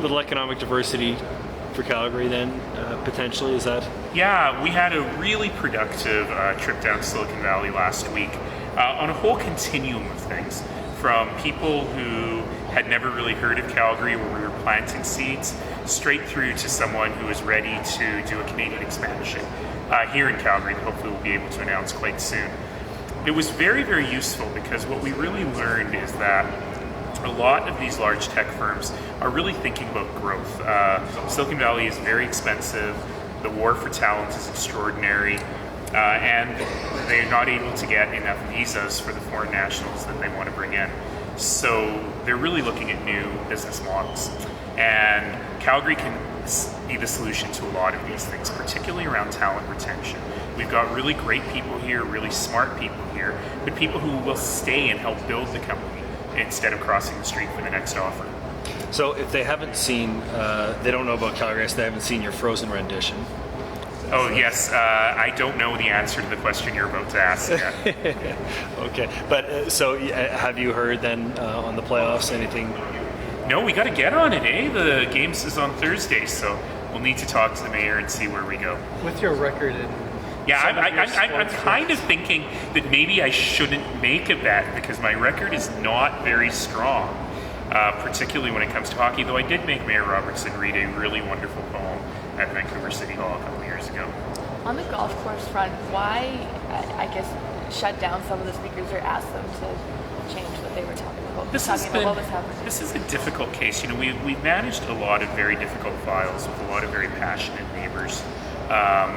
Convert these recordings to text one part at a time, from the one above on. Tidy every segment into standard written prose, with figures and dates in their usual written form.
Little economic diversity for Calgary then, potentially, is that? Yeah, we had a really productive trip down to Silicon Valley last week on a whole continuum of things, from people who had never really heard of Calgary where we were planting seeds, straight through to someone who is ready to do a Canadian expansion here in Calgary that hopefully we'll be able to announce quite soon. It was very, very useful because what we really learned is that a lot of these large tech firms are really thinking about growth. Silicon Valley is very expensive, the war for talent is extraordinary, and they're not able to get enough visas for the foreign nationals that they want to bring in. So they're really looking at new business models. And Calgary can be the solution to a lot of these things, particularly around talent retention. We've got really great people here, really smart people here, but people who will stay and help build the company instead of crossing the street for the next offer. So if they haven't seen, they don't know about Calgary, so they haven't seen your Frozen rendition. Oh yes, I don't know the answer to the question you're about to ask yet. Okay, but so have you heard then on the playoffs anything? No, we got to get on it, eh? The games is on Thursday, so we'll need to talk to the mayor and see where we go. With your record in I'm kind of thinking that maybe I shouldn't make a bet because my record is not very strong, particularly when it comes to hockey, though I did make Mayor Robertson read a really wonderful poem at Vancouver City Hall a couple years ago. On the golf course front, why, I guess, shut down some of the speakers or ask them to change what they were talking about? This is a difficult case. You know, we've managed a lot of very difficult files with a lot of very passionate neighbors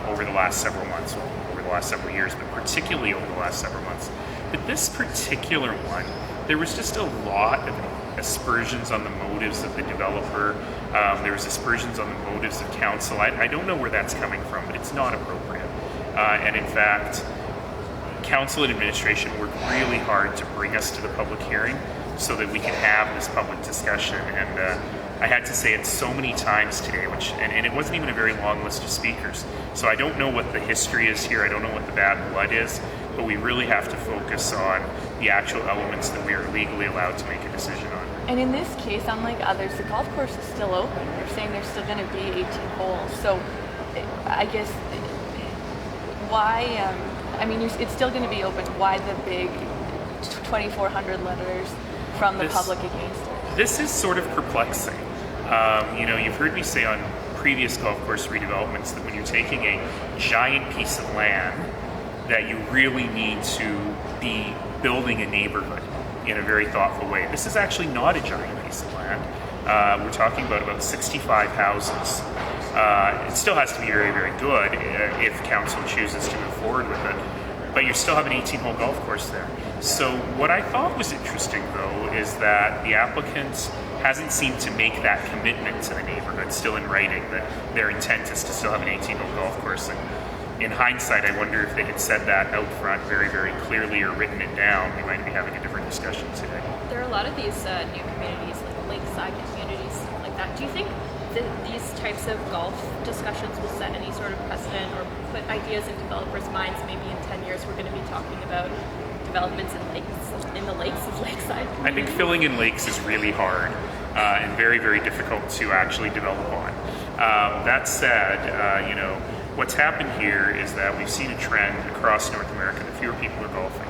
over the last several months, over the last several years, but particularly over the last several months. But this particular one, there was just a lot of aspersions on the motives of the developer. There was aspersions on the motives of council. I don't know where that's coming from, but it's not appropriate. And in fact, council and administration worked really hard to bring us to the public hearing so that we can have this public discussion. And I had to say it so many times today, and it wasn't even a very long list of speakers. So I don't know what the history is here. I don't know what the bad blood is, but we really have to focus on the actual elements that we are legally allowed to make a decision on. And in this case, unlike others, the golf course is still open. You're saying there's still going to be 18 holes. So I guess why, it's still going to be open. Why the big 2,400 letters from the public against it? This is sort of perplexing. You've heard me say on previous golf course redevelopments that when you're taking a giant piece of land, that you really need to be building a neighborhood in a very thoughtful way. This is actually not a giant piece of land. We're talking about 65 houses. It still has to be very, very good if council chooses to move forward with it, but you still have an 18-hole golf course there. So what I thought was interesting, though, is that the applicant hasn't seemed to make that commitment to the neighborhood, still in writing, that their intent is to still have an 18-hole golf course. And in hindsight, I wonder if they had said that out front very, very clearly or written it down, we might be having a different discussion today. There are a lot of these new communities, like lakeside communities like that. Do you think that these types of golf discussions will set any sort of precedent or put ideas in developers' minds? Maybe in 10 years we're going to be talking about developments in the lakes of lakeside communities? I think filling in lakes is really hard and very, very difficult to actually develop on. That said, what's happened here is that we've seen a trend across North America that fewer people are golfing.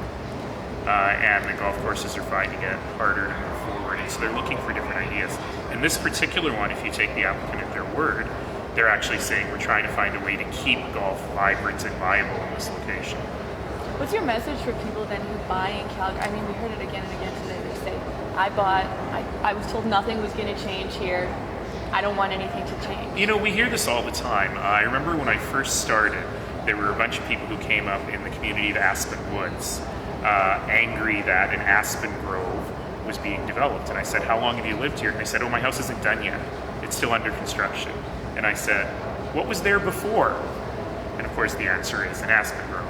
And the golf courses are finding it harder to move forward. And so they're looking for different ideas. And this particular one, if you take the applicant at their word, they're actually saying we're trying to find a way to keep golf vibrant and viable in this location. What's your message for people then who buy in Calgary? We heard it again and again today. They say, I was told nothing was going to change here. I don't want anything to change. We hear this all the time. I remember when I first started, there were a bunch of people who came up in the community of Aspen Woods, angry that an aspen grove was being developed. And I said, how long have you lived here? And they said, my house isn't done yet. It's still under construction. And I said, what was there before? And of course the answer is an aspen grove.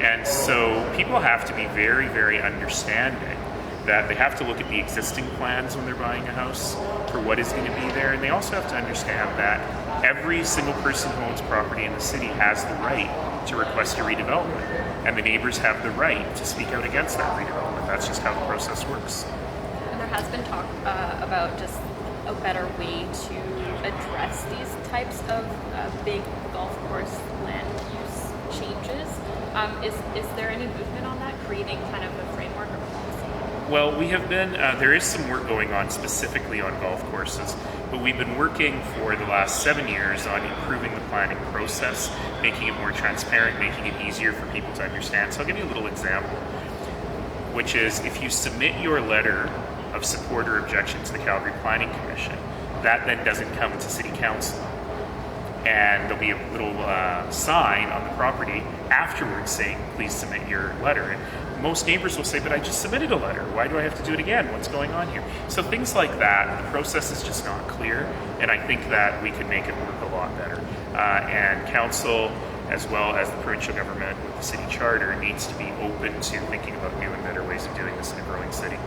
And so people have to be very, very understanding that they have to look at the existing plans when they're buying a house for what is going to be there. And they also have to understand that every single person who owns property in the city has the right to request a redevelopment. And the neighbors have the right to speak out against that redevelopment. That's just how the process works. And there has been talk about just a better way to address these types of big golf course land use changes. Is there any movement on that, creating kind of a framework or policy? Well, we have been, there is some work going on specifically on golf courses, but we've been working for the last 7 years on improving the planning process, making it more transparent, making it easier for people to understand. So I'll give you a little example, which is if you submit your letter of support or objection to the Calgary Planning Commission, that then doesn't come to City Council. And there'll be a little sign on the property afterwards saying, please submit your letter. And most neighbors will say, but I just submitted a letter. Why do I have to do it again? What's going on here? So things like that, the process is just not clear. And I think that we can make it work a lot better. And council, as well as the provincial government with the city charter, needs to be open to thinking about new and better ways of doing this in a growing city.